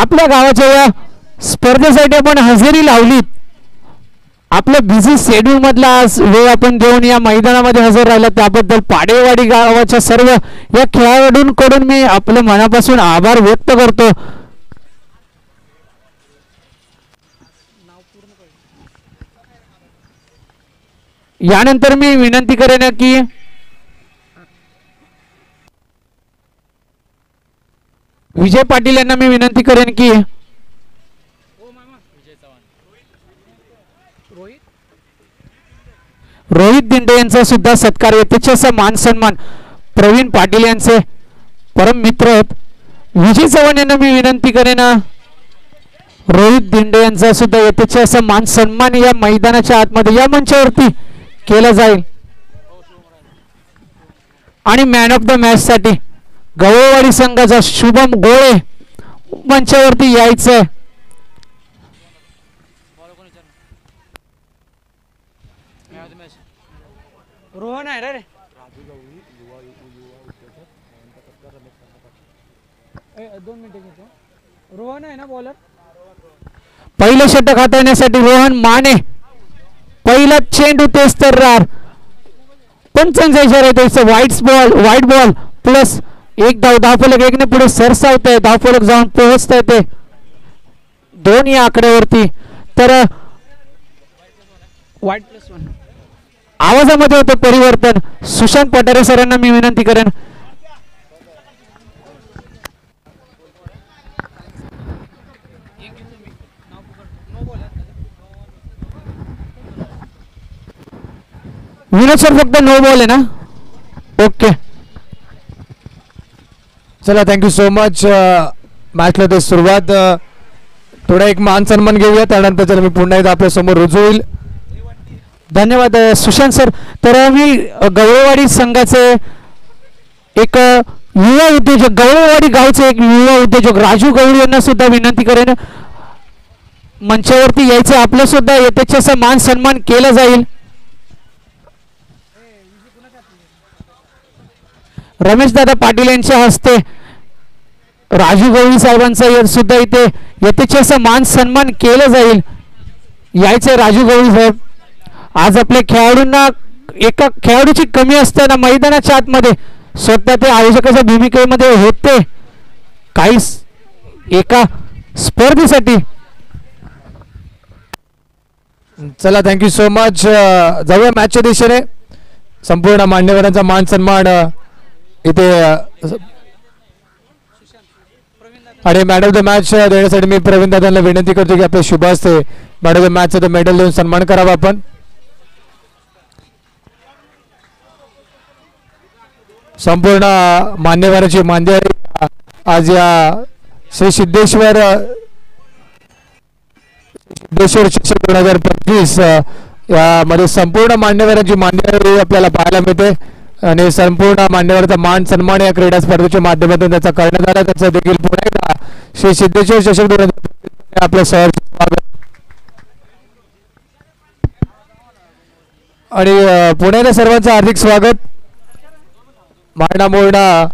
आपल्या गावाच्या या स्पर्धेसाठी आपण हजेरी लावलीत. आपल्या बिझी शेड्यूल मधला आज वेळ आपण देऊन या मैदानामध्ये हजर राहिला त्याबद्दल पाडेवाडी गावाच्या सर्व या खेळाडूंकडून मी आपल्या मनापासून आभार व्यक्त करतो. यानंतर मी विनंती करेन की विजय पाटील यांना मी विनंती करेन की रोहित दिंडे यांचा सुद्धा सत्कार यथेच्छ असा मान सन्मान प्रवीण पाटील यांचे परम मित्र आहेत विजय चव्हाण यांना मी विनंती करेन रोहित दिंडे यांचा सुद्धा यथेच्छ असा मान सन्मान या मैदानाच्या आतमध्ये या मंचावरती केला जाईल. आणि मॅन ऑफ द मॅच साठी गवळवाडी संघाचा शुभम गोळे मंचावरती यायचंय. रोहन आहे रे दोन मिनिटं घेतो. रोहन आहे ना बॉलर. पहिलं षटक हाताळण्यासाठी रोहन माने पहिला चेंडू तेच तर्रार पंचांचा इशारा येतो. व्हाईट बॉल प्लस एक धावफलक एकने पुढे सरसावत आहे धावफलक जाऊन पोहोचत आहे ते दोन या आकड्यावरती. तर व्हाईट प्लस 1 आवाजामध्ये होतं परिवर्तन. सुशांत पठारे सरांना मी विनंती करेन विनोद सर फक्त नो बॉल आहे ना. ओके चला थँक्यू सो मच. मॅचला ते सुरुवात थोडा एक मान सन्मान घेऊया त्यानंतर चला मी पुन्हा एकदा आपल्या समोर रुजू होईल. धन्यवाद सुशांत सर. तर मी गवळवाडी संघाचे एक युवा उद्योजक गवळवाडी गावचे एक युवा उद्योजक राजू गवळी यांना सुद्धा विनंती करेन मंचावरती यायचं. आपलं सुद्धा यथेच्छ असा मान सन्मान केला जाईल. रमेश दादा पाटील यांच्या हस्ते राजू गवळी साहेबांचा सुद्धा इथे यथेच्छ असा मान सन्मान केला जाईल. यायचे राजू गवळी साहेब. आज आपल्या खेळाडूंना एका खेळाडूची कमी असताना मैदानाच्या आतमध्ये स्वतः ते आयोजकाच्या भूमिकेमध्ये होते काही एका स्पर्धेसाठी. चला थँक्यू सो मच. जाऊया मॅचच्या दिशेने. संपूर्ण मान्यवरांचा मान सन्मान इथे आणि मॅन ऑफ द मॅच देण्यासाठी मी प्रवीण दादांना विनंती करतो की आपल्या शुभ हस्ते मॅन ऑफ द मॅचचा मेडल देऊन सन्मान करावा आपण. संपूर्ण मान्यवरांची मान्यवर आज या श्री सिद्धेश्वर चषक 2025 यामध्ये संपूर्ण मान्यवरांची मान्यवर आपल्याला पाहायला मिळते आणि संपूर्ण मान्यवरांचा मान सन्मान या क्रीडा स्पर्धेच्या माध्यमातून त्याचा करण्यात आला. त्याचा देखील पुन्हा एकदा श्री सिद्धेश्वर चषक 2025 आपलं सहर्ष स्वागत. आणि पुन्हा एकदा सर्वांचं हार्दिक स्वागत. मारणा मोरणा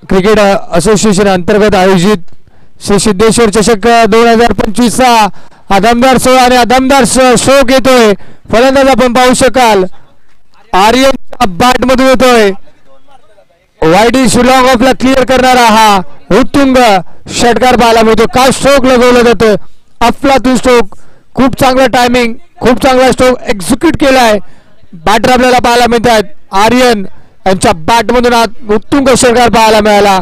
क्रिकेट असोसिएशन अंतर्गत आयोजित श्री सिद्धेश्वर चषक 2025 चा आदमदार सोहळा आणि आदमदार शोक येतोय. फलंदाज आपण पाहू शकाल आर्यनच्या बॅट मधून येतोय. वाईडी शिलॉंग ऑफला क्लिअर करणारा हा उत्तुंग षटकार पाहायला मिळतो. काय स्ट्रोक लगवलं जातं अफलातून स्ट्रोक. खूप चांगला टायमिंग खूप चांगला स्ट्रोक एक्झिक्यूट केलाय. बॅटर आपल्याला पाहायला मिळतात आर्यन यांच्या बॅट मधून उत्तुंग षटकार पाहायला मिळाला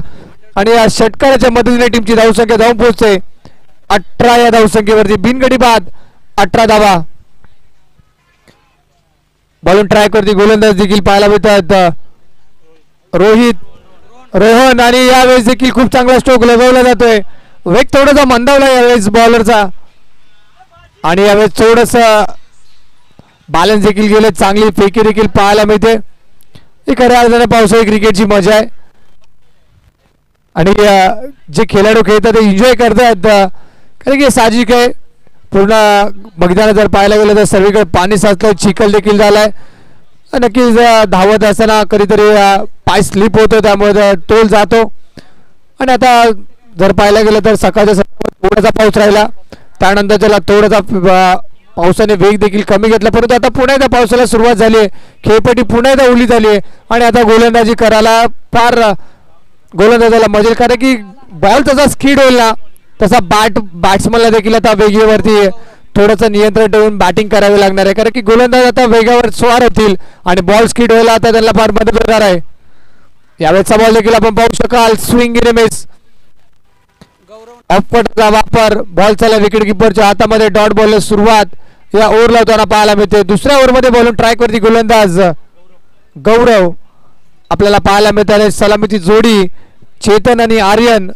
आणि या षटकाराच्या मदतीने टीमची धावसंख्या जाऊन पोहोचते 18 या धावसंख्येवरती. बिनगडी बाद 18 धावा. बॉलिंग ट्राय करते गोलंदाज देखील पाहायला मिळतात रोहन आणि यावेळेस देखील खूप चांगला स्ट्रोक लगवला जातोय. वेग थोडासा मंदावला यावेळेस बॉलरचा आणि यावेळेस थोडस बॅलन्स देखील गेले. चांगली फेकी देखील पाहायला मिळते. ही खऱ्या अर्थाने पावसाळी क्रिकेटची मजा आहे आणि जे खेळाडू खेळतात ते एन्जॉय करतात कारण की साहजिक आहे. पूर्ण मैदानात जर पाहायला गेलं तर सर्वीकडे पाणी साचलं चिखल देखील झालाय. नक्कीच धावत असताना कधीतरी पाय स्लिप होतो त्यामुळे तोल जातो. आणि आता जर पाहायला गेलं तर सकाळच्या थोडासा पाऊस राहिला, त्यानंतर त्याला थोडासा पावसाने वेग देखील कमी घेतला, परंतु आता पुन्हा एकदा पावसाला सुरुवात झाली आहे. खेळपट्टी पुन्हा एकदा ओली झाली आहे आणि आता गोलंदाजी करायला फार गोलंदाजाला मजेल, कारण की बॉल तसा स्किड होईल ना तसा बॅट्समनला देखील आता वेगेवरती थोडंसं नियंत्रण ठेवून बॅटिंग करावी लागणार आहे, कारण की गोलंदाज आता वेगावर स्वार होतील आणि बॉल स्किड व्हायला आता त्यांना फार मदत होणार आहे. यावेळेचा बॉल देखील आपण पाहू शकाल, स्विंग इन मिस, ऑफपटचा वापर, बॉल चालला विकेट किपरच्या हातामध्ये, डॉट बॉल सुरुवात या ओव्हर लावताना पाहायला मिळते. दुसऱ्या ओव्हरमध्ये बॉलून ट्रॅक वरती गोलंदाज गौरव आपल्याला पाहायला मिळते. सलामीची जोडी चेतन आणि आर्यन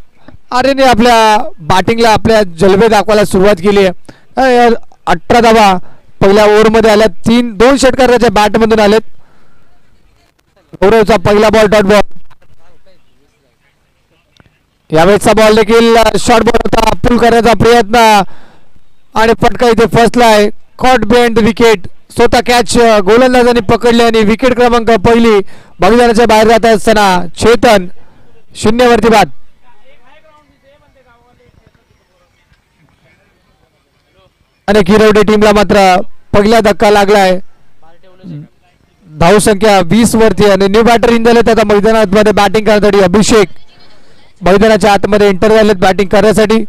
आपल्या बॅटिंगला आपल्या जलवे दाखवायला सुरुवात केली आहे. 18 धावा पहिल्या ओव्हरमध्ये आल्या, 2 षटकार त्याच्या बॅटमधून आलेत. गौरवचा पहिला बॉल डॉट बॉल. यावेळेचा बॉल देखील शॉर्ट बॉल होता, पुल करण्याचा प्रयत्न आणि फटका इथे फसलाय. कॉट बिहाइंड द विकेट, स्वतः कॅच गोलंदाजांनी पकडली आणि विकेट क्रमांक पहिली मैदानाच्या बाहेर जात असताना चेतन 0 वरती बाद. आणि गिरवडे टीमला मात्र पहिला धक्का लागलाय. धावसंख्या 20 वरती आणि न्यू बॅटर इन झालेत आता मैदानामध्ये बॅटिंग करण्यासाठी. अभिषेक मैदानाच्या आतमध्ये एंटर झालेत बॅटिंग करण्यासाठी.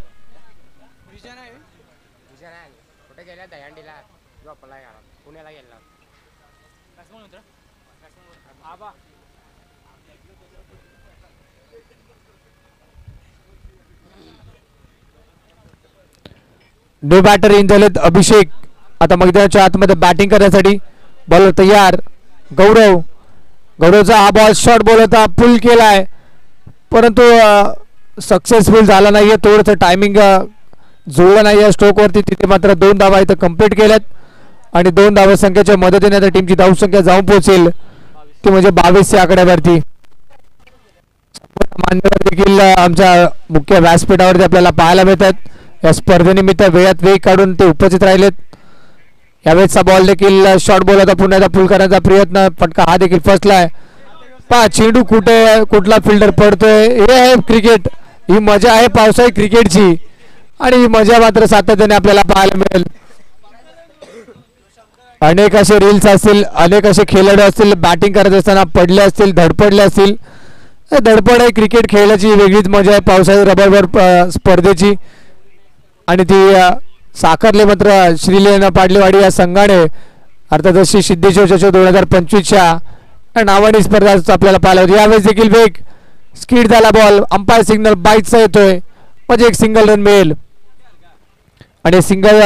न्यू बॅटर इन झालेत अभिषेक आता मैदानाच्या आतमध्ये बॅटिंग करण्यासाठी. बॉलर तयार, गौरवचा हा बॉल शॉर्ट बॉल होता, पुल केलाय परंतु सक्सेसफुल झाला नाहीये. थोडंसं टायमिंग जुळलं नाही या स्ट्रोकवरती. तिथे मात्र 2 धावा इथं कंप्लीट केल्यात आणि 2 धावा संख्येच्या मदतीने आता टीमची धावसंख्या जाऊन पोहोचेल ती म्हणजे 22 या आकड्यावरती. मान्यवर देखील आमच्या मुख्य व्यासपीठावरती आपल्याला पाहायला मिळतात. या स्पर्धेनिमित्त वेळात वेग काढून ते उपस्थित राहिलेत. यावेळेचा बॉल देखील शॉर्ट बॉल होता, पुन्हा पुल करण्याचा प्रयत्न, फटका हा देखील फसलाय. चेंडू कुठला फिल्डर पडतोय. हे आहे क्रिकेट, ही मजा आहे पावसाळी क्रिकेटची आणि ही मजा मात्र सातत्याने आपल्याला पाहायला मिळेल. अनेक असे रील्स असतील, अनेक असे खेळाडू असतील बॅटिंग करत असताना पडले असतील, धडपडले असतील. धडपड आहे क्रिकेट खेळाची वेगळीच मजा आहे पावसाळी रबरवर स्पर्धेची आणि ती साकारले मात्र श्रीलेना पाडलेवाडी या संघाने अर्थात अशी सिद्धेश्वर चषक 2025च्या नावाने स्पर्धा आपल्याला पाहायला होती. यावेळेस देखील वेग स्किड झाला बॉल, अंपायर सिग्नल बाईटचा येतोय म्हणजे एक सिंगल रन मिळेल आणि सिंगल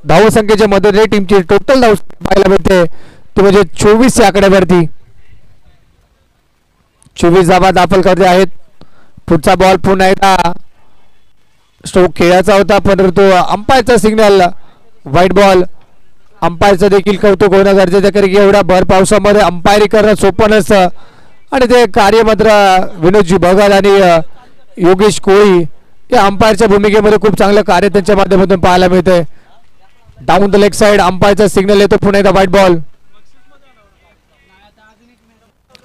धावसंख्येच्या मदतीने टीमची टोटल धावसंख्या पाहायला मिळते ती म्हणजे 24 या आकड्यावरती. 24 धावा दाखल करते आहेत. पुढचा बॉल पुन्हा एकदा स्ट्रोक खेळायचा होता परंतु अंपायरचा सिग्नल व्हाईट बॉल. अंपायरचं देखील कौतुक होणं गरजेचं कारण की एवढ्या भर पावसामध्ये अंपायरी करणं सोपं नसतं आणि ते कार्य मात्र विनोदजी भगत आणि योगेश कोळी या अंपायरच्या भूमिकेमध्ये खूप चांगलं कार्य त्यांच्या माध्यमातून पाहायला मिळते. डाऊन द लेग साइड अंपायरचा सिग्नल येतो, पुन्हा एकदा व्हाईट बॉल.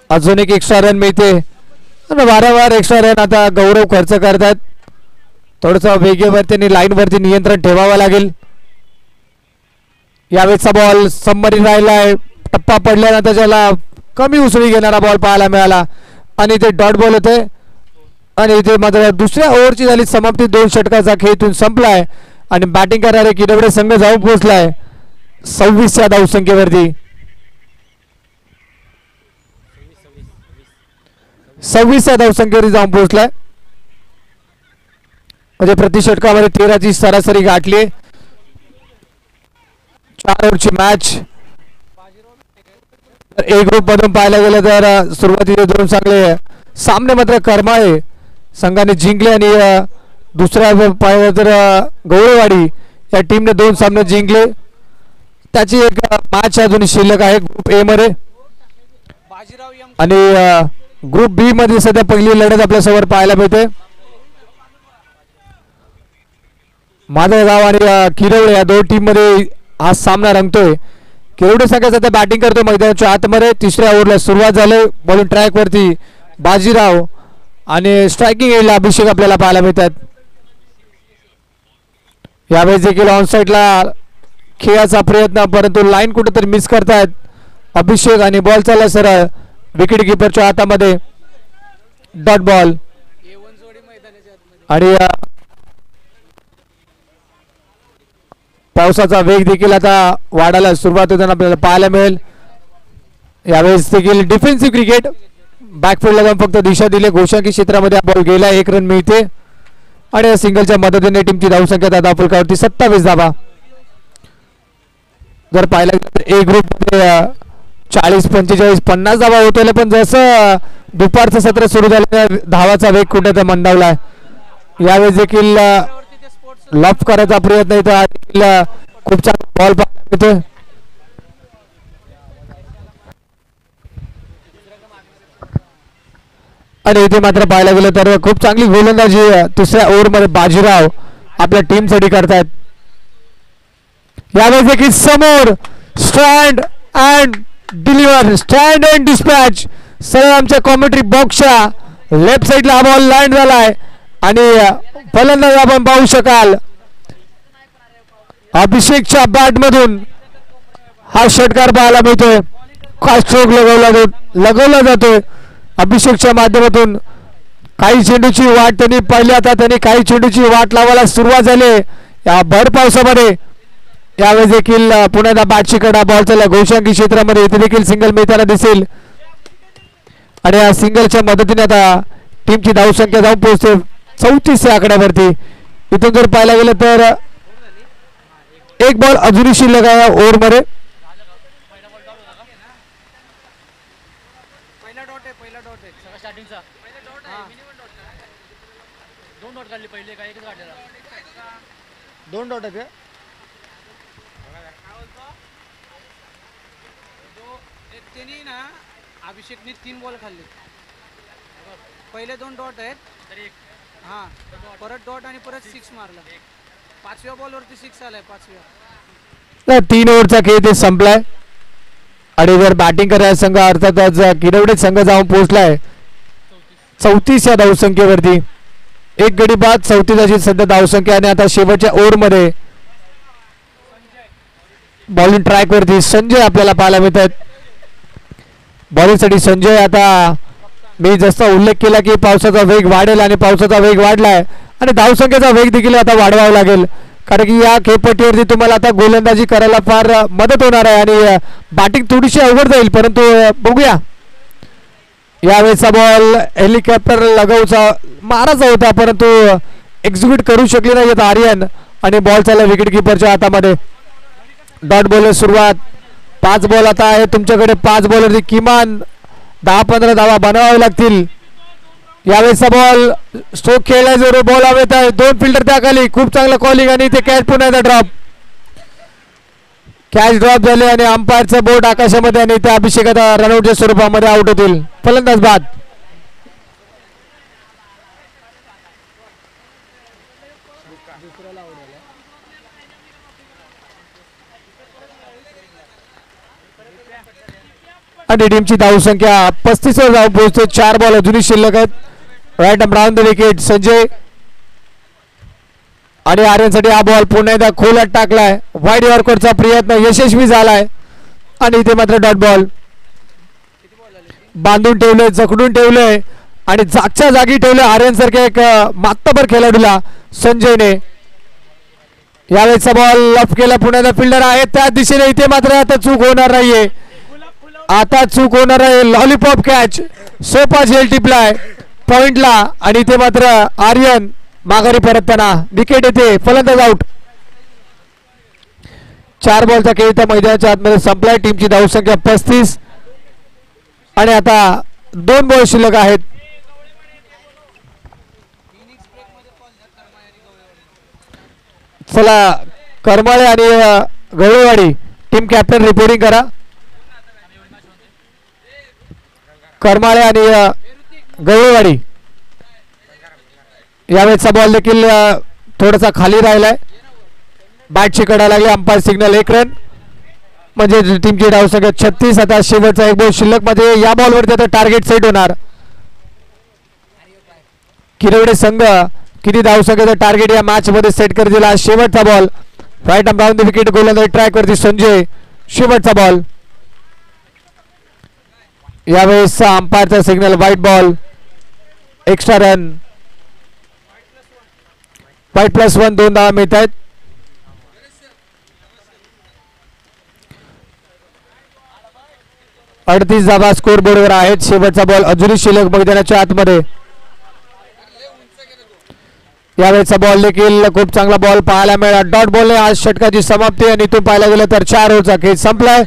अजून एक एक्स्ट्रा रन मिळते आणि वारंवार एक्स्ट्रा रन आता गौरव खर्च करतात. थोडंसं वेगेवरती आणि लाईनवरती नियंत्रण ठेवावं लागेल. यावेळेचा बॉल सबमरीन राहिलाय, टप्पा पडल्यानंतर त्याला कमी उसळी घेणारा बॉल पाहायला मिळाला आणि ते डॉट बॉल होते आणि इथे मात्र दुसऱ्या ओव्हरची झाली समाप्ती. 2 षटकाचा खेळ इथून संपलाय आणि बॅटिंग करणारे किरवडे संघ जाऊन पोहोचलाय 26 या धावसंख्येवरती. 26 या धावसंख्येवरती जाऊन पोहोचलाय म्हणजे प्रति षटकामध्ये 13ची सरासरी गाठली. 4 ओव्हरची मॅच. ए ग्रुप मधून पाहायला गेलं तर सुरुवातीचे 2 चांगले सामने मात्र करमाळे संघाने जिंकले आणि दुसऱ्या पाहिलं तर गौरवाडी या टीमने 2 सामने जिंकले. त्याची एक मॅच अजून शिल्लक आहे ग्रुप ए मध्ये आणि ग्रुप बी मध्ये सध्या पहिली लढत आपल्या समोर पाहायला मिळते. माधवगाव आणि किरवडे या 2 टीम मध्ये हा सामना रंगतोय. किरवडे संघ सध्या बॅटिंग करतो मैदानाच्या आतमध्ये. 3ऱ्या ओव्हरला सुरुवात झाली. बॉलिंग ट्रॅक वरती बाजीराव आणि स्ट्रायकिंग एरियाला अभिषेक आपल्याला पाहायला मिळतात. यावेळेस देखील ऑनसाईडला खेळाचा प्रयत्न, परंतु लाईन कुठेतरी मिस करतायत अभिषेक आणि बॉल चालला सरळ विकेट किपरच्या हातामध्ये. डॉट बॉल आणि पावसाचा वेग देखील आता वाढायला सुरुवात होताना आपल्याला पाहायला मिळेल. यावेळेस देखील डिफेन्सिव्ह क्रिकेट, बॅकफील्डला जाऊन फक्त दिशा दिली, गोशांकी क्षेत्रामध्ये बॉल गेला, 1 रन मिळते आणि या सिंगलच्या मदतीने टीमची धावसंख्या आता फलकावरती 27 धावा. जर पाहिलं तर ए ग्रुपमध्ये 40, 45, 50 धावा होते, पण जसं दुपारचं सत्र सुरू झालं धावाचा वेग कुठे तर मंदावलाय. यावेळेस देखील लफ करायचा प्रयत्न इथं खूप चांगला बॉल पाहायला मिळतोय. आणि इथे मात्र पाहायला गेलं तर खूप चांगली गोलंदाजी तिसऱ्या ओव्हरमध्ये बाजीराव आपल्या टीमसाठी करतायत. यावेळेस देखील समोर stand and deliver, stand and dispatch, सरळ आमच्या कॉमेंट्री बॉक्सच्या लेफ्ट साईडला हा बॉल लँड झालाय आणि फलंदाज आपण पाहू शकाल अभिषेकच्या बॅट मधून हा षटकार पाहायला मिळतोय. काय स्ट्रोक लगवला जातोय अभिषेकच्या माध्यमातून. काही चेंडूची वाट त्यांनी पाहिली, आता त्यांनी काही चेंडूची वाट लावायला सुरुवात झाली या भर पावसामध्ये. यावेळेस देखील पुन्हा बॅटची कडा बॉल चालला गोशांकी क्षेत्रामध्ये, इथे देखील सिंगल मिळताना दिसेल आणि या सिंगलच्या मदतीने आता टीमची धावसंख्या जाऊन पोहोचते 34 या आकड्यावरती. इथून जर पाहायला गेलं तर एक बॉल अजूनही शिल्लक आहे ओव्हरमध्ये. दोन डॉट आहेत त्यांनी ना अभिषेकने 3 बॉल खाल्ले, पहिले 2 डॉट आहेत, हा परत डॉट आणि परत 6 मारला, 5व्या बॉलवरती 6 आलाय 5व्या. 3 ओव्हरचा खेळ ते संपलाय आणि जर बॅटिंग करायला संघ अर्थातच किरवडे संघ जाऊन पोहोचलाय 34 या धावसंख्येवरती. एक गडी बाद 34 अशी सध्या धावसंख्या आणि आता शेवटच्या ओव्हरमध्ये बॉलिंग ट्रॅक वरती संजय आपल्याला पाहायला मिळतात. बॉलिंगसाठी संजय, आता मी जसा उल्लेख केला की पावसाचा वेग वाढेल आणि पावसाचा वेग वाढलाय आणि धावसंख्येचा वेग देखील आता वाढवावा लागेल, कारण की या खेळपट्टीवरती तुम्हाला आता गोलंदाजी करायला फार मदत होणार आहे आणि बॅटिंग थोडीशी अवघड जाईल. परंतु बघूया, यावेळेचा बॉल हेलिकॉप्टर लगावचा मारायचा होता परंतु एक्झिक्यूट करू शकले नाही आर्यन आणि बॉल चालला विकेट किपरच्या हातामध्ये. डॉट बॉलर सुरुवात, 5 बॉल आता आहे तुमच्याकडे, 5 बॉलवरती किमान 10-15 धावा बनवाव्या लागतील. यावेळेचा बॉल स्ट्रोक खेळला जो बॉल हवेत आहे, 2 फिल्डर त्याखाली, खूप चांगलं कॉलिंग आणि ते कॅच पुन्हा ड्रॉप, कॅच ड्रॉप झाले आणि अंपायरचा बोर्ड आकाशामध्ये आणि त्या अभिषेक आता रनआउटच्या स्वरूपामध्ये आउट होतील. फलंदाज बाद. आणि टीमची धावसंख्या 35 वर जाऊन पोहोचते. 4 बॉल अजूनही शिल्लक आहेत. Right around the wicket Sanjay आणि आर्यनसाठी हा बॉल पुन्हा एकदा खोलात टाकलाय. वाईड यॉर्करचा प्रयत्न यशस्वी झालाय आणि इथे मात्र डॉट बॉल. बांधून ठेवलंय, जखडून ठेवलंय आणि जागच्या जागी ठेवलंय आर्यन सारख्या एक मात्तबर खेळाडूला संजयने. यावेळेचा बॉल लफ केला, पुन्हा एकदा फिल्डर आहे त्या दिशेने, इथे मात्र आता चूक होणार नाहीये, आता चूक होणार आहे. लॉलीपॉप कॅच, सोपा झेल टिपलाय पॉइंटला आणि इथे मात्र आर्यन माघारी परतताना विकेट येते. फलंदाज आउट. 4 बॉलचा खेळ त्या मैदानाच्या आतमध्ये संपलाय. टीमची धावसंख्या 35 आणि आता 2 बॉल शिल्लक आहेत. चला करमाळे आणि गवळेवाडी टीम कॅप्टन रिपोर्टिंग करा. करमाळे आणि गवळेवाडी. यावेळेचा बॉल देखील थोडासा खाली राहिलाय, बॅटची कडा लागली, अंपायर सिग्नल 1 रन म्हणजे टीमची धावसंख्या 36. आता शेवटचा 1 बॉल शिल्लक मध्ये या बॉलवरती आता टार्गेट सेट होणार. किरवडे संघ किती धावसंख्येचं टार्गेट या मॅच मध्ये सेट करतील. हा शेवटचा ball right arm down the wicket गोलंदाजी ट्रॅक वरती संजय. शेवटचा बॉल यावेळेस अंपायरचा signal white ball. Extra run white +1 2 धावा मिळत आहेत. अडतीस धावा स्कोर बोर्डवर आहेत. शेवटचा बॉल अजूनही शिल्लक मैदानाच्या आतमध्ये. यावेळेचा बॉल देखील खूप चांगला बॉल पाहायला मिळाला. डॉट बॉलने आज षटकाची समाप्ती आणि इथून पाहायला गेलं तर 4 ओव्हरचा खेळ संपलाय.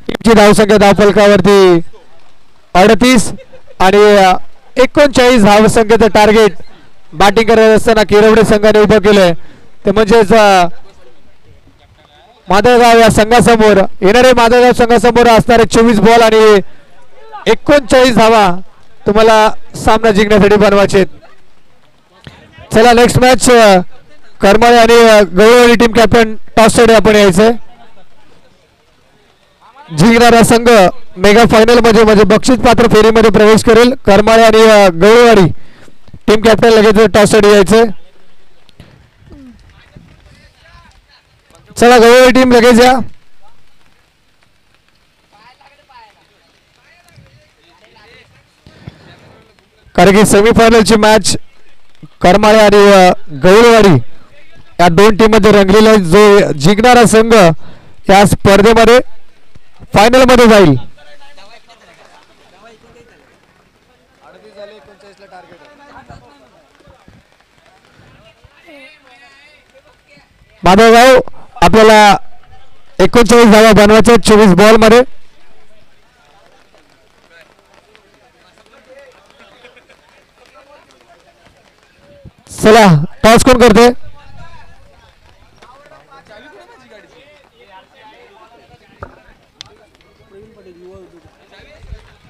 टीमची धावसंख्या धावफलकावरती 38 आणि 39 धावसंख्येचं टार्गेट बॅटिंग करत असताना किरवडे संघाने उभं केलंय. ते म्हणजेच मादळगाव या संघासमोर येणारे मादळगाव संघासमोर असणारे 24 बॉल आणि 39 धावा तुम्हाला सामना जिंकण्यासाठी बनवायचे. चला नेक्स्ट मॅच करमाळे आणि गवळवाडी टीम कॅप्टन टॉस साठी आपण यायचंय. जिंकणारा संघ मेगा फायनल मध्ये म्हणजे बक्षीस पात्र फेरीमध्ये प्रवेश करेल. करमाळे आणि गवळवाडी टीम कॅप्टन लगेच टॉस साठी यायचंय. चला गवळवाडी टीम लगेच या. कारण की सेमीफायनलची मॅच करमाळे आणि गवळवाडी या दोन टीम मध्ये रंगलेला जो जिंकणारा संघ या स्पर्धेमध्ये फायनल मध्ये जाईल. माधवगाव आपल्याला 39 धावा बनवायच्या 24 बॉल मध्ये. चला टॉस कोण करते.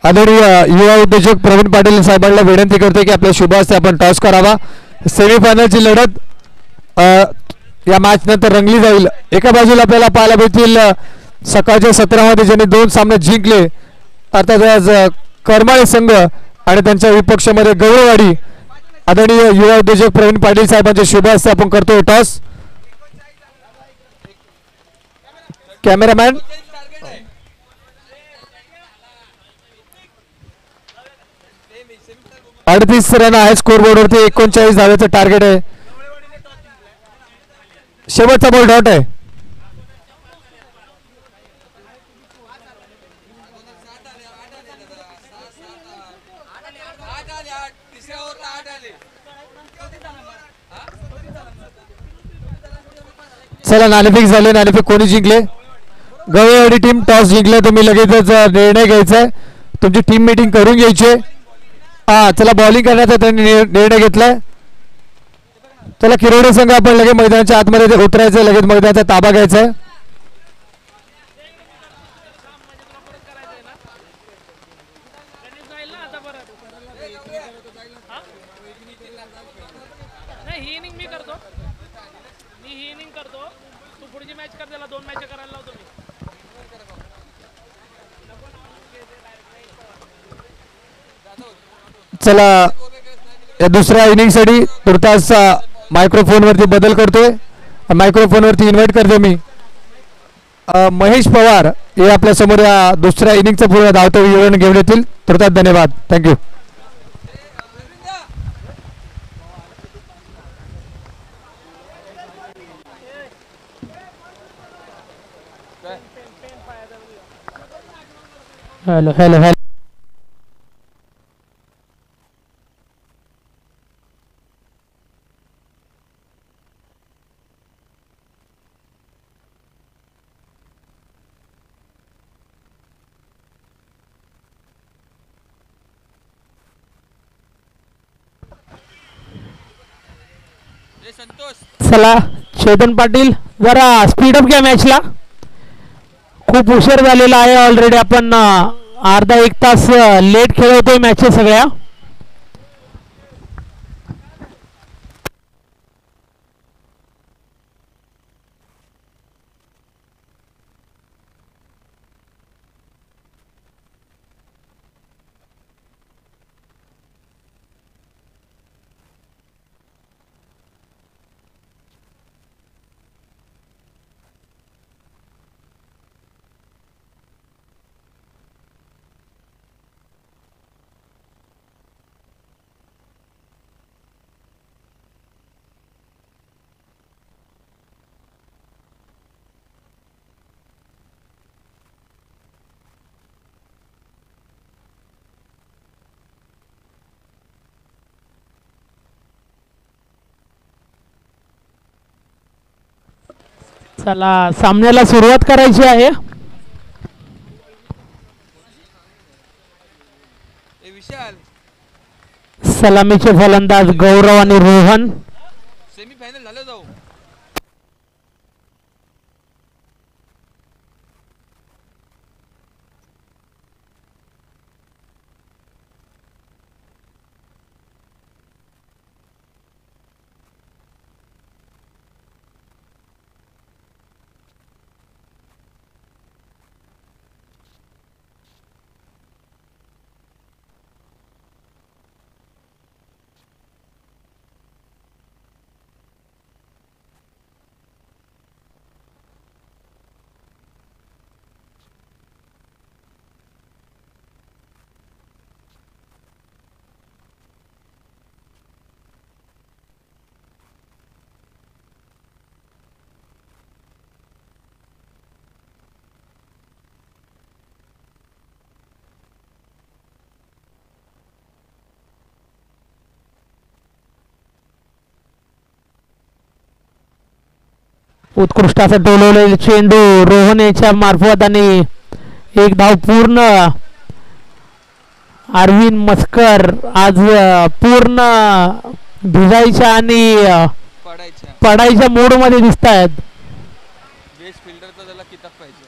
आदरणीय युवा उद्योजक प्रवीण पाटील साहेबांना विनंती करते की आपल्या शुभ हस्ते आपण टॉस करावा. सेमीफायनलची लढत या मॅच नंतर रंगली जाईल. एका बाजूला आपल्याला पाहायला भेटतील सकाळच्या सत्रामध्ये ज्यांनी 2 सामने जिंकले अर्थात आज करमाळे संघ आणि त्यांच्या विपक्षामध्ये गवळवाडी. आदरणीय युवा उद्योजक प्रवीण पाटील साहेबांच्या शुभ हस्ते आपण करतोय टॉस. कॅमेरामॅन 38 रन आहे स्कोर बोर्डवरती. 39 धावेचं टार्गेट आहे. शेवटचा बॉल डॉट आहे. चला नाणेफेक झाले. नाणेफेक कोणी जिंकले. गवळवाडी टीम टॉस जिंकले. तुम्ही लगेचच निर्णय घ्यायचा आहे. तुमची टीम मीटिंग करून घ्यायची. हा चला बॉलिंग करण्याचा त्यांनी निर्णय घेतलाय. चला किरोडे संघ आपण लगेच मैदानाच्या आतमध्ये उतरायचं. लगेच मैदानाचा ताबा घ्यायचा आहे. चला या दुसऱ्या इनिंग साठी तुर्तास मायक्रोफोन वरती बदल करतोय. मायक्रोफोन वरती इन्व्हाइट करतो मी महेश पवार हे आपल्या समोर या दुसऱ्या इनिंगचं पूर्ण धावतं विवरण घेऊन येतील. तुर्तास धन्यवाद. थँक्यू. Hello hello hello. चला चेतन पाटील जरा स्पीडअप घ्या मॅचला. खूप उशीर झालेला आहे ऑलरेडी. आपण अर्धा 1 तास लेट खेळवतोय मॅचेस सगळ्या. चला सामन्याला सुरुवात करायची आहे. सलामीचे फलंदाज गौरव आणि रोहन. सेमीफायनल झालं जाऊ. उत्कृष्ट असा डोलवलेला चेंडू रोहन याच्या मार्फत आणि एक धाव पूर्ण. अरविंद मस्कर आज पूर्ण भिजायच्या आणि पडायच्या मोड मध्ये दिसत आहेत. बेस्ट फिल्डरचा त्याला किताब पाहिजे.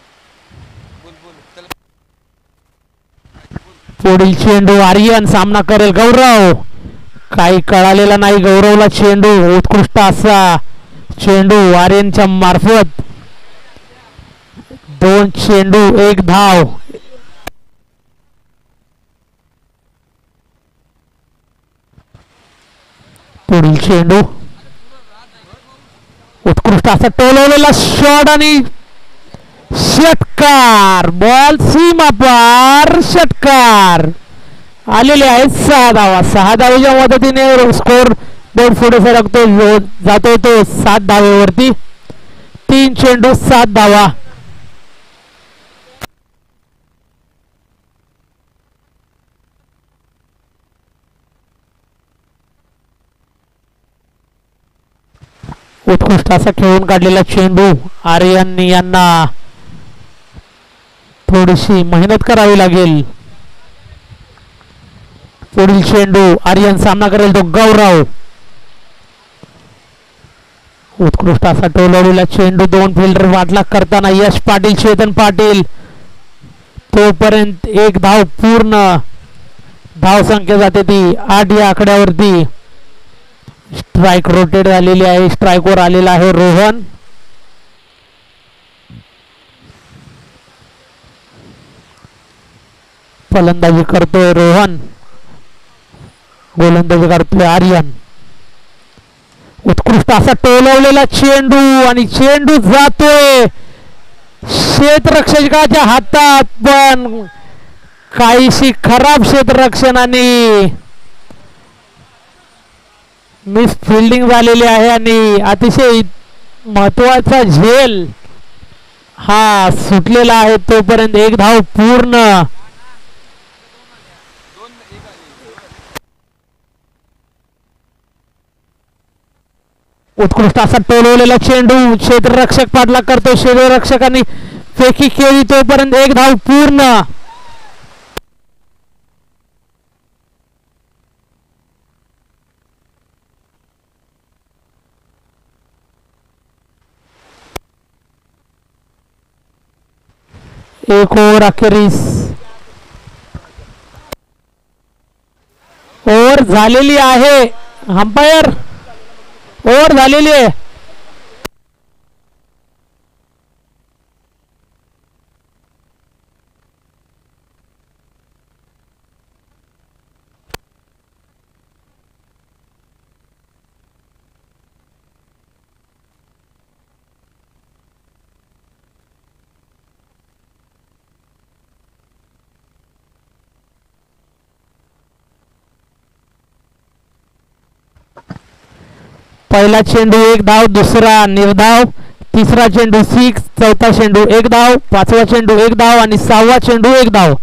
पुढील चेंडू आर्यन सामना करेल गौरव. काही कळालेला नाही गौरवला चेंडू. उत्कृष्ट असा चेंडू आर्यनच्या मार्फत. 2 चेंडू 1 धाव. पुढील चेंडू उत्कृष्ट असा टोलवलेला शॉट आणि षटकार. बॉल सीमा पार. षटकार आलेले आहेत 6 धावा. 6 धावेच्या मदतीने स्कोर बोर्ड पुढे सरकतो जातो तो 7 धावेवरती. 3 चेंडू 7 धावा. उत्कृष्ट असा खेळून काढलेला चेंडू. आर्यन यांना थोडीशी मेहनत करावी लागेल. पुढील चेंडू आर्यन सामना करेल तो गौरव. उत्कृष्ट असा टोलवलेला चेंडू. 2 फिल्डर वाटला करताना यश पाटील चेतन पाटील. तोपर्यंत 1 धाव पूर्ण. धाव संख्या जाते ती 8 या आकड्यावरती. स्ट्राईक रोटेट झालेली आहे. स्ट्राईकवर आलेला आहे रोहन. फलंदाजी करतोय रोहन. गोलंदाजी करतोय आर्यन. उत्कृष्ट असा टोलवलेला चेंडू आणि चेंडू जातोय क्षेत्ररक्षकाच्या हातात. पण काहीशी खराब क्षेत्ररक्षणाने मिस फिल्डिंग झालेली आहे आणि अतिशय महत्वाचा झेल हा सुटलेला आहे. तोपर्यंत 1 धाव पूर्ण. उत्कृष्ट असा टोलवलेला चेंडू. क्षेत्ररक्षक पाठलाग करतो. क्षेत्ररक्षकांनी फेकी केली. तोपर्यंत 1 धाव पूर्ण. एक ओव्हर अखेरीस. ओव्हर झालेली आहे. अंपायर ओव्हर झालेली आहे. पहिला चेंडू 1 धाव. दुसरा निर्धाव. तिसरा चेंडू 6. चौथा चेंडू 1 धाव. 5वा चेंडू 1 धाव आणि 6वा चेंडू 1 धाव.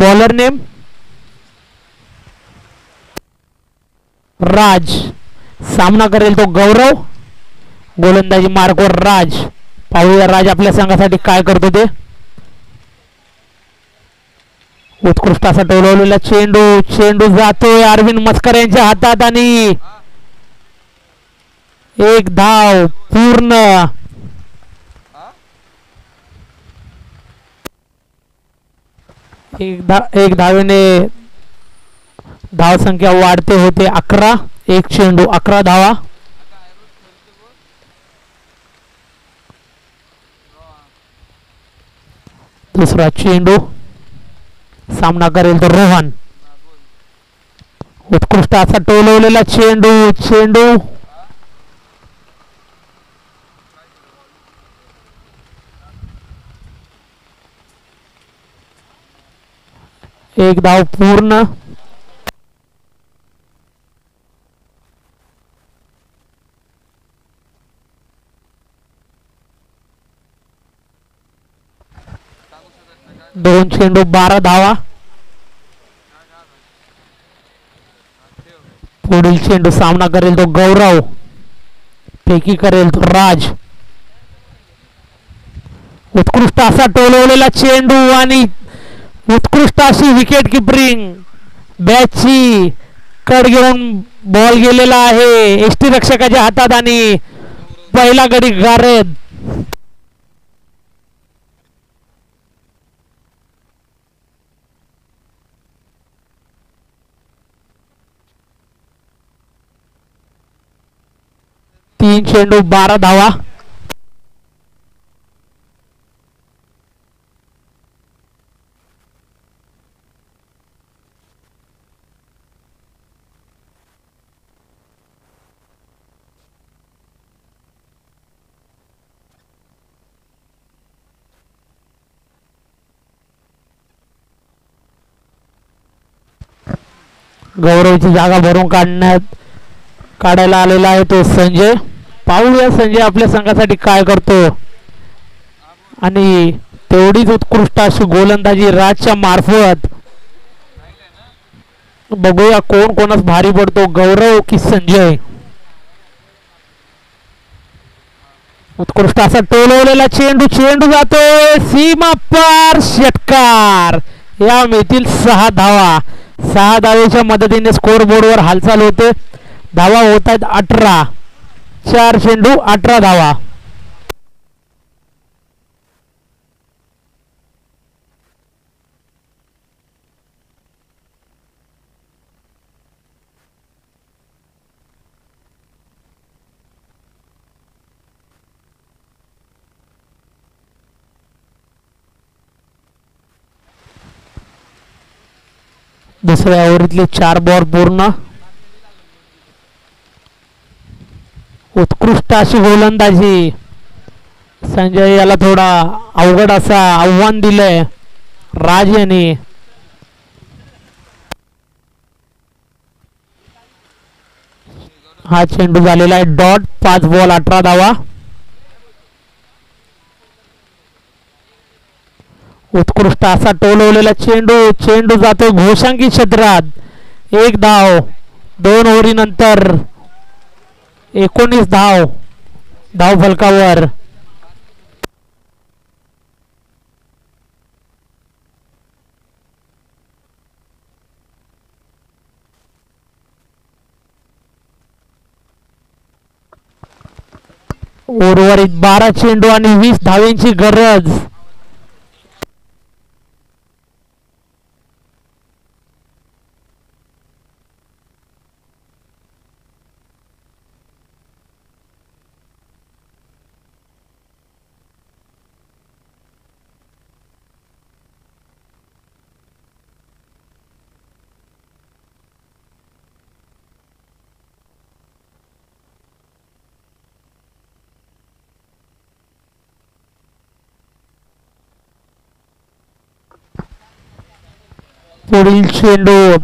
बॉलर नेम राज. सामना करेल तो गौरव. गोलंदाजी मार्कवर राज. पाहूया राज आपल्या संघासाठी काय करतो ते. उत्कृष्ट असा टोलवलेला चेंडू. चेंडू जातोय अरविंद मस्कर यांच्या हातात आणि एक धाव पूर्ण. एक धावेने धाव संख्या वाढते होते 11. एक चेंडू 11 धावा. दुसरा चेंडू. सामना करेल तो रोहन. उत्कृष्ट असा टोलवलेला चेंडू. चेंडू एक धाव पूर्ण. दोन चेंडू 12 धावा. पुढील चेंडू सामना करेल तो गौरव. फेकी करेल तो राज. उत्कृष्ट असा टोलवलेला चेंडू आणि उत्कृष्ट अशी विकेट किपरिंग. बॅटची कड घेऊन बॉल गेलेला आहे एसटी रक्षकाच्या हातात आणि पहिला गडी गारद. तीन चेंडू 12 धावा. गौरवची जागा भरून काढायला आलेला आहे तो संजय. पाहूया संजय आपल्या संघासाठी काय करतो. आणि तेवढीच उत्कृष्ट अशी गोलंदाजी राजच्या मार्फत. बघूया कोण कोणास भारी पडतो, गौरव की संजय. उत्कृष्ट असा टोलवलेला चेंडू. चेंडू जातोय सीमा पार. षटकार. या मिळतील 6 धावा. 6 धावेच्या मदतीने स्कोर बोर्डवर हालचाल होते. धावा होत आहेत 18. 4 चेंडू 18 धावा. दुसऱ्या ओव्हरीतले 4 बॉल पूर्ण. उत्कृष्ट अशी गोलंदाजी. संजय याला थोडा अवघड असा आव्हान दिलंय राज यांनी. हा चेंडू झालेला आहे डॉट. 5 बॉल 18 धावा. उत्कृष्ट असा टोलवलेला चेंडू. चेंडू जातो घोषांकी क्षेत्रात. 1 धाव. 2 ओव्हरीनंतर 19 धाव फलकावर. उर्वरित 12 चेंडू आणि 20 धावेंची गरज.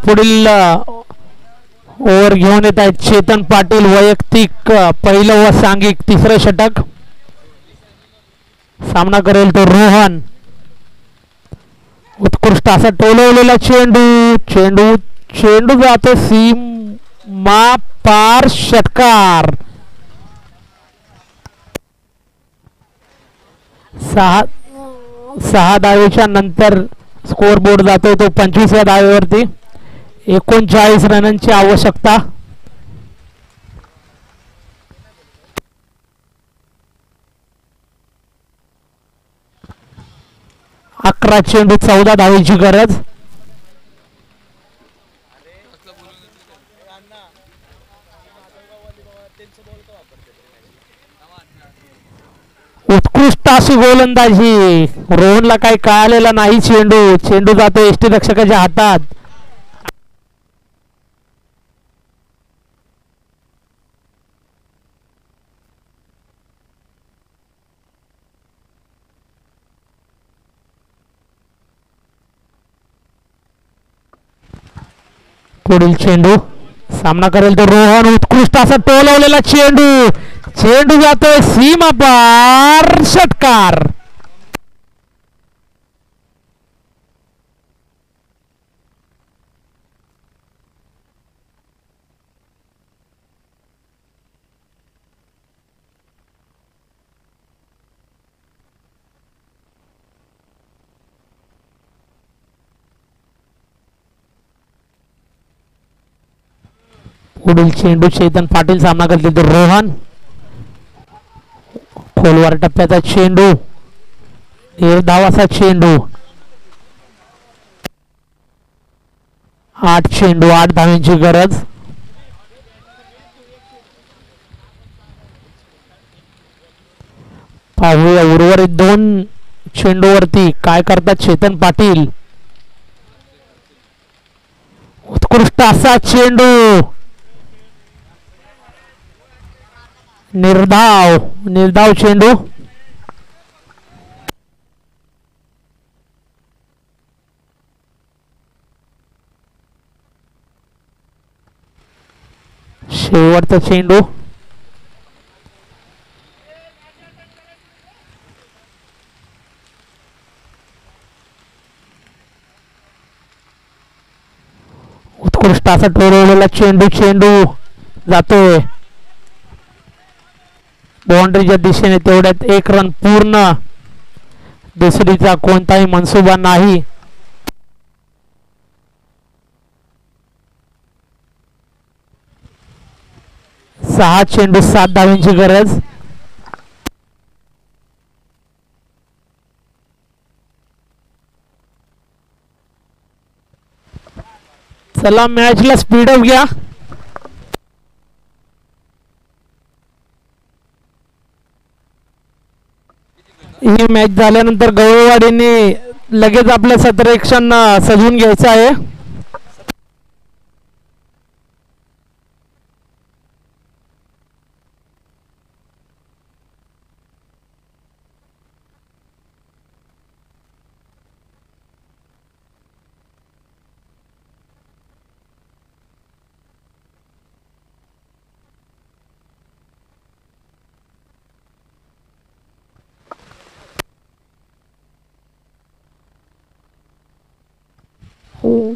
पुढील ओव्हर घेऊन येत आहेत चेतन पाटील. वैयक्तिक पहिलं व सांघिक 3रं षटक. सामना करेल तो रोहन. उत्कृष्ट असा टोलवलेला चेंडू चेंडू चेंडू जातो सीमा पार षटकार. 6 धावेच्या नंतर स्कोर बोर्ड जातो तो 25व्या धावेवरती. 39 रनांची आवश्यकता. अकरा चेंडू 14 धावेची गरज. उत्कृष्ट अशी गोलंदाजी. रोहनला काही कळालेला नाही. चेंडू चेंडू जातो एसटी रक्षकाच्या हातात. पुढील चेंडू सामना करेल तो रोहन. उत्कृष्ट असा टोलवलेला चेंडू चेंडू जातोय सीमा पार षटकार. पुढील चेंडू चेतन पाटील सामना करतील तो रोहन. खोलवर टप्प्याचा चेंडू निर्धावाचा चेंडू. 8 चेंडू 8 धावांची गरज. पाहूया उर्वरित 2 चेंडूवरती काय करतात चेतन पाटील. उत्कृष्ट असा चेंडू निर्धाव चेंडू. शेवटचा चेंडू. उत्कृष्ट असा टोलवलेला चेंडू चेंडू जातोय बाउंड्रीच्या दिशेने. तेवढ्यात 1 रन पूर्ण. दुसरीचा कोणताही मनसुबा नाही. 6 चेंडू 7 धावांची गरज. चला मॅचला स्पीडअप घ्या. ही मॅच झाल्यानंतर गवळवाडीने लगेच आपल्या सतरेक्षण सजवून घ्यायचं आहे.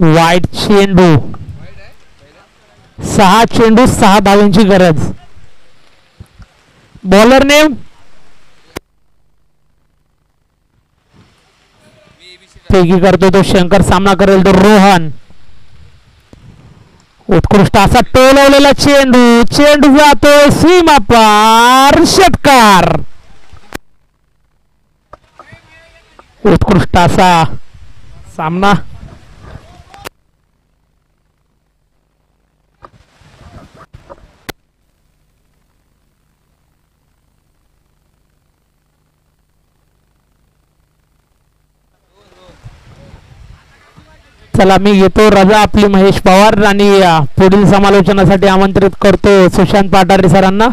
वाईट चेंडू. 6 चेंडू 6 धावांची गरज. बॉलर नेम पैकी करतो तो शंकर. सामना करेल तो रोहन. उत्कृष्ट असा टोलवलेला चेंडू चेंडू जातोय सीमा पार षटकार. उत्कृष्ट असा सामना. चला मी घेतो रजा आपली महेश पवार आणि पुढील समालोचनासाठी आमंत्रित करतो सुशांत पाटारे सरांना.